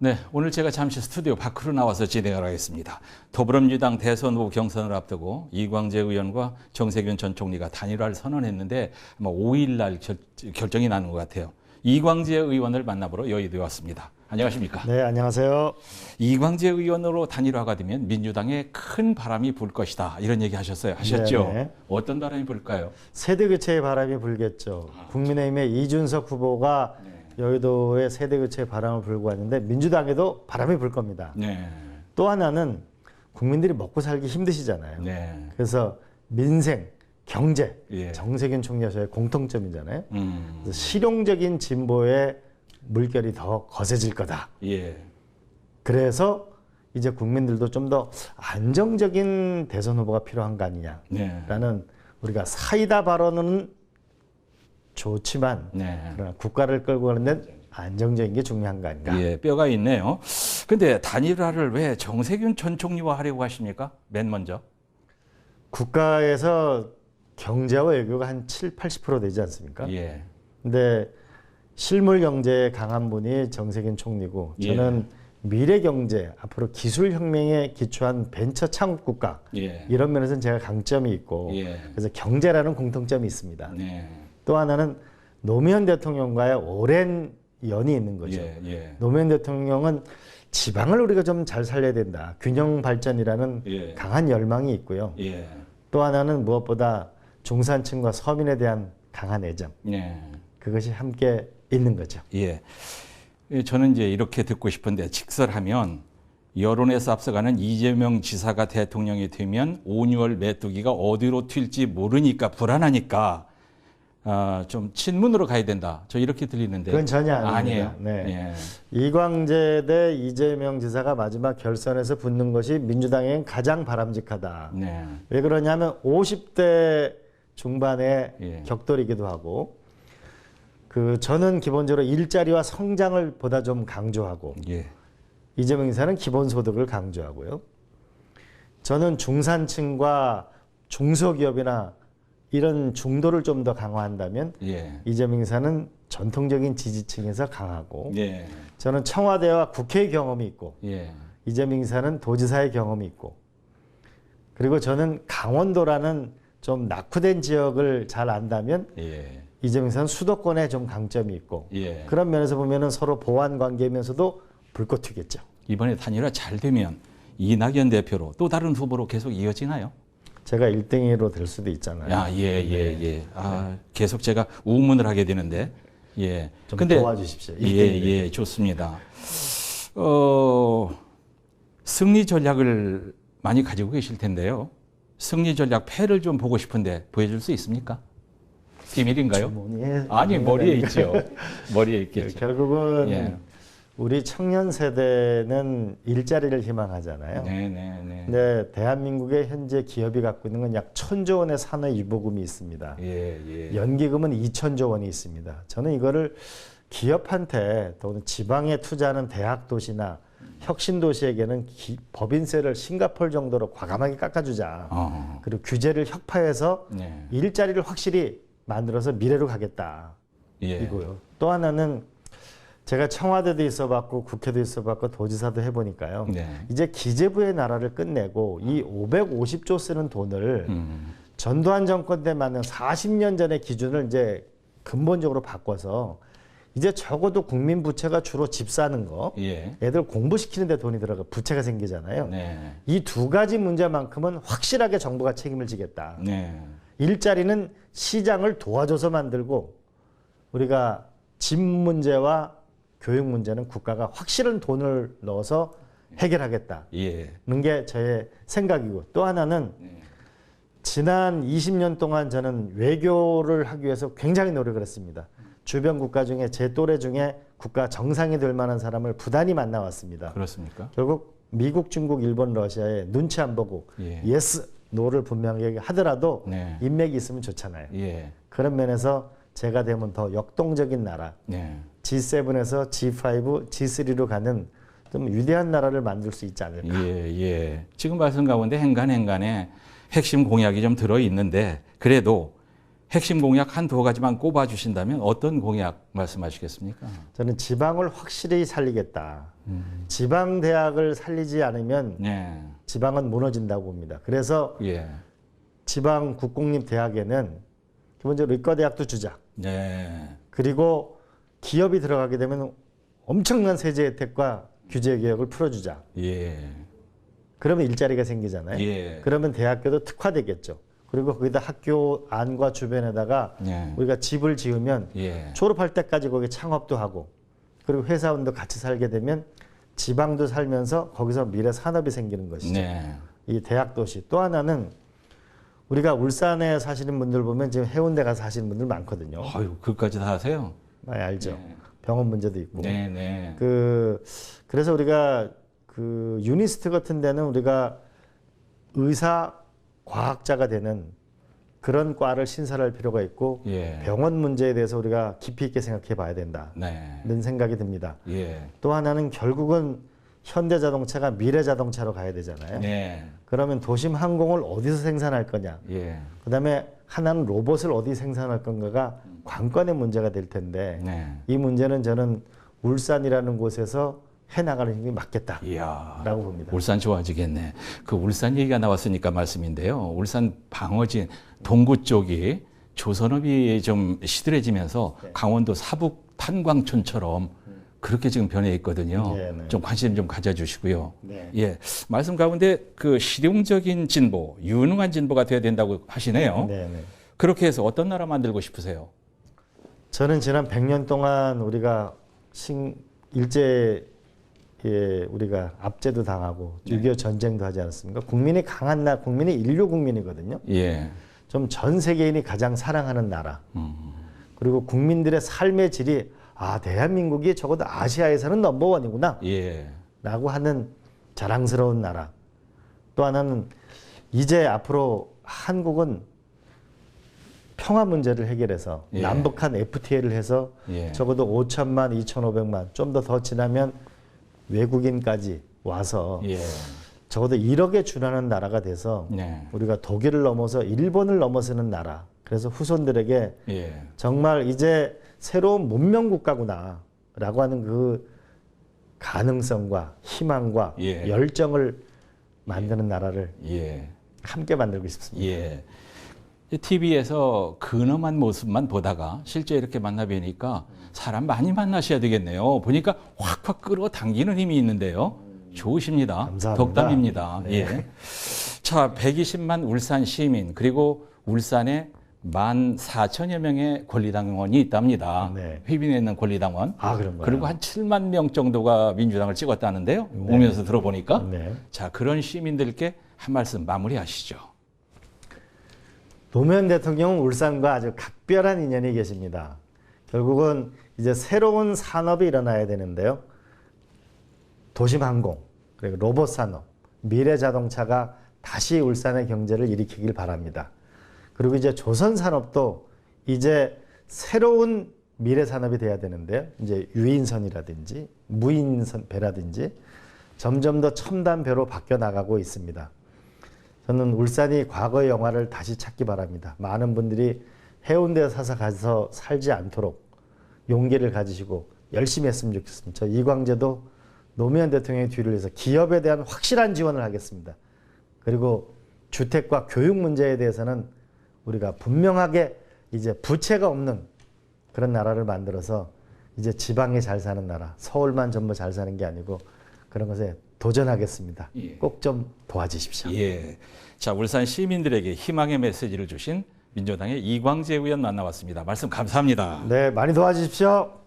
네, 오늘 제가 잠시 스튜디오 밖으로 나와서 진행을 하겠습니다. 더불어민주당 대선 후보 경선을 앞두고 이광재 의원과 정세균 전 총리가 단일화를 선언했는데 아마 5일 날 결정이 나는 것 같아요. 이광재 의원을 만나보러 여의도에 왔습니다. 안녕하십니까? 네, 안녕하세요. 이광재 의원으로 단일화가 되면 민주당에 큰 바람이 불 것이다. 이런 얘기 하셨죠? 네네. 어떤 바람이 불까요? 세대 교체의 바람이 불겠죠. 국민의힘의 이준석 후보가 여의도에 세대 교체의 바람을 불고 왔는데 민주당에도 바람이 불 겁니다. 네. 또 하나는 국민들이 먹고 살기 힘드시잖아요. 네. 그래서 민생, 경제, 예. 정세균 총리와 저의 공통점이잖아요. 그래서 실용적인 진보의 물결이 더 거세질 거다. 예. 그래서 이제 국민들도 좀 더 안정적인 대선 후보가 필요한 거 아니냐라는 네. 우리가 사이다 발언은 좋지만 네. 그러나 국가를 끌고 가는 데는 안정적인 게 중요한 거 아닌가. 예, 뼈가 있네요. 근데 단일화를 왜 정세균 전 총리와 하려고 하십니까? 맨 먼저. 국가에서 경제와 외교가 한 70~80% 되지 않습니까? 예. 근데 실물 경제에 강한 분이 정세균 총리고 예. 저는 미래 경제, 앞으로 기술 혁명에 기초한 벤처 창업 국가 예. 이런 면에서는 제가 강점이 있고 예. 그래서 경제라는 공통점이 있습니다. 네. 또 하나는 노무현 대통령과의 오랜 연이 있는 거죠. 예. 예. 노무현 대통령은 지방을 우리가 좀 잘 살려야 된다. 균형 발전이라는 예. 강한 열망이 있고요. 예. 또 하나는 무엇보다 중산층과 서민에 대한 강한 애정. 네. 그것이 함께 있는 거죠. 예. 저는 이제 이렇게 듣고 싶은데 직설하면 여론에서 앞서가는 이재명 지사가 대통령이 되면 5, 6월 메뚜기가 어디로 튈지 모르니까 불안하니까 좀 친문으로 가야 된다. 저 이렇게 들리는데. 그건 전혀 아닙니다. 아니에요. 네. 예. 이광재 대 이재명 지사가 마지막 결선에서 붙는 것이 민주당에겐 가장 바람직하다. 네. 왜 그러냐면 50대 중반의 예. 격돌이기도 하고 저는 기본적으로 일자리와 성장을 보다 좀 강조하고 예. 이재명 지사는 기본소득을 강조하고요. 저는 중산층과 중소기업이나 이런 중도를 좀 더 강화한다면 예. 이재명 지사는 전통적인 지지층에서 강하고 예. 저는 청와대와 국회의 경험이 있고 예. 이재명 지사는 도지사의 경험이 있고 그리고 저는 강원도라는 좀 낙후된 지역을 잘 안다면 예. 이재명 지사는 수도권에 좀 강점이 있고 예. 그런 면에서 보면은 서로 보완 관계면서도 불꽃 튀겠죠. 이번에 단일화 잘 되면 이낙연 대표로 또 다른 후보로 계속 이어지나요? 제가 1등으로 될 수도 있잖아요. 예. 계속 제가 우문을 하게 되는데. 예. 좀 도와주십시오. 예, 좋습니다. 승리 전략을 많이 가지고 계실 텐데요. 승리 전략 패를 좀 보고 싶은데 보여줄 수 있습니까? 비밀인가요? 아니, 머리에 있죠. 머리에 있겠죠. 결국은 예. 우리 청년 세대는 일자리를 희망하잖아요. 네. 근데 대한민국의 현재 기업이 갖고 있는 건 약 1,000조 원의 산업 유보금이 있습니다. 예. 연기금은 2,000조 원이 있습니다. 저는 이거를 기업한테 또는 지방에 투자하는 대학 도시나 혁신 도시에게는 법인세를 싱가포르 정도로 과감하게 깎아주자. 그리고 규제를 혁파해서 네. 일자리를 확실히 만들어서 미래로 가겠다. 예. 이고요. 또 하나는 제가 청와대도 있어봤고 국회도 있어봤고 도지사도 해보니까요. 네. 이제 기재부의 나라를 끝내고 이 550조 쓰는 돈을 전두환 정권 때 맞는 40년 전의 기준을 이제 근본적으로 바꿔서 이제 적어도 국민 부채가 주로 집 사는 거, 예. 애들 공부시키는 데 돈이 들어가 부채가 생기잖아요. 네. 이 두 가지 문제만큼은 확실하게 정부가 책임을 지겠다. 네. 일자리는 시장을 도와줘서 만들고 우리가 집 문제와 교육 문제는 국가가 확실한 돈을 넣어서 해결하겠다는 예. 게 저의 생각이고 또 하나는 지난 20년 동안 저는 외교를 하기 위해서 굉장히 노력을 했습니다. 주변 국가 중에 제 또래 중에 국가 정상이 될 만한 사람을 부단히 만나왔습니다. 그렇습니까? 결국 미국, 중국, 일본, 러시아에 눈치 안 보고 예. 예스, 노를 분명하게 하더라도 네. 인맥이 있으면 좋잖아요. 예. 그런 면에서 제가 되면 더 역동적인 나라, 네. G7에서 G5, G3로 가는 좀 위대한 나라를 만들 수 있지 않을까. 지금 말씀 가운데 행간에 핵심 공약이 좀 들어 있는데 그래도 핵심 공약 한두 가지만 꼽아 주신다면 어떤 공약 말씀하시겠습니까? 저는 지방을 확실히 살리겠다. 지방 대학을 살리지 않으면 네. 지방은 무너진다고 봅니다. 그래서 예. 지방 국공립 대학에는 기본적으로 의과대학도 주자. 네. 그리고 기업이 들어가게 되면 엄청난 세제 혜택과 규제 개혁을 풀어주자. 예. 그러면 일자리가 생기잖아요. 예. 그러면 대학교도 특화되겠죠. 그리고 거기다 학교 안과 주변에다가 예. 우리가 집을 지으면 예. 졸업할 때까지 거기 창업도 하고 그리고 회사원도 같이 살게 되면 지방도 살면서 거기서 미래 산업이 생기는 것이죠. 네. 이 대학 도시. 또 하나는 우리가 울산에 사시는 분들 보면 지금 해운대 가서 사시는 분들 많거든요. 아유, 그것까지 다 하세요? 많이 알죠. 병원 문제도 있고. 네, 네. 그래서 우리가 그 유니스트 같은 데는 우리가 의사 과학자가 되는 그런 과를 신설할 필요가 있고 예. 병원 문제에 대해서 우리가 깊이 있게 생각해 봐야 된다는 네. 생각이 듭니다. 예. 또 하나는 결국은 현대자동차가 미래자동차로 가야 되잖아요. 네. 그러면 도심 항공을 어디서 생산할 거냐. 예. 그다음에 하나는 로봇을 어디 생산할 건가가 관건의 문제가 될 텐데 네. 이 문제는 저는 울산이라는 곳에서 해나가는 힘이 맞겠다라고 이야. 봅니다. 울산 좋아지겠네. 그 울산 얘기가 나왔으니까 말씀인데요. 울산 방어진 동구 쪽이 조선업이 좀 시들해지면서 강원도 사북 탄광촌처럼 그렇게 지금 변해 있거든요. 네, 네. 좀 관심 좀 가져주시고요. 네. 예, 말씀 가운데 그 실용적인 진보, 유능한 진보가 돼야 된다고 하시네요. 네, 네. 그렇게 해서 어떤 나라 만들고 싶으세요? 저는 지난 100년 동안 우리가 일제에 우리가 압제도 당하고 6.25 전쟁도 하지 않았습니까? 국민이 강한 나라, 국민이 인류 국민이거든요. 예. 좀 전 세계인이 가장 사랑하는 나라. 그리고 국민들의 삶의 질이 대한민국이 적어도 아시아에서는 넘버원이구나 예. 라고 하는 자랑스러운 나라. 또 하나는 이제 앞으로 한국은 평화 문제를 해결해서 예. 남북한 FTA를 해서 예. 적어도 5천만, 2,500만 좀 더 지나면 외국인까지 와서 예. 적어도 1억에 준하는 나라가 돼서 네. 우리가 독일을 넘어서 일본을 넘어서는 나라. 그래서 후손들에게 예. 정말 이제 새로운 문명 국가구나라고 하는 그 가능성과 희망과 예. 열정을 만드는 나라를 예. 함께 만들고 싶습니다. 예. TV에서 근엄한 모습만 보다가 실제 이렇게 만나 뵈니까 사람 많이 만나셔야 되겠네요. 보니까 확확 끌어당기는 힘이 있는데요. 좋으십니다. 감사합니다. 덕담입니다. 네. 예. 자, 120만 울산 시민 그리고 울산에 14,000여 명의 권리당원이 있답니다. 네. 휘빈에 있는 권리당원. 그런가요? 그리고 한 7만 명 정도가 민주당을 찍었다는데요. 오면서 들어보니까. 네. 자, 그런 시민들께 한 말씀 마무리하시죠. 노무현 대통령은 울산과 아주 각별한 인연이 계십니다. 결국은 이제 새로운 산업이 일어나야 되는데요. 도심항공, 그리고 로봇 산업, 미래 자동차가 다시 울산의 경제를 일으키길 바랍니다. 그리고 이제 조선 산업도 이제 새로운 미래 산업이 돼야 되는데요. 이제 유인선이라든지 무인선 배라든지 점점 더 첨단 배로 바뀌어 나가고 있습니다. 저는 울산이 과거의 영화를 다시 찾기 바랍니다. 많은 분들이 해운대에 사서 가서 살지 않도록 용기를 가지시고 열심히 했으면 좋겠습니다. 저 이광재도 노무현 대통령의 뒤를 해서 기업에 대한 확실한 지원을 하겠습니다. 그리고 주택과 교육 문제에 대해서는 우리가 분명하게 이제 부채가 없는 그런 나라를 만들어서 이제 지방에 잘 사는 나라, 서울만 전부 잘 사는 게 아니고 그런 것에 도전하겠습니다. 예. 꼭 좀 도와주십시오. 예. 자, 울산 시민들에게 희망의 메시지를 주신 민주당의 이광재 의원 만나봤습니다. 말씀 감사합니다. 네, 많이 도와주십시오.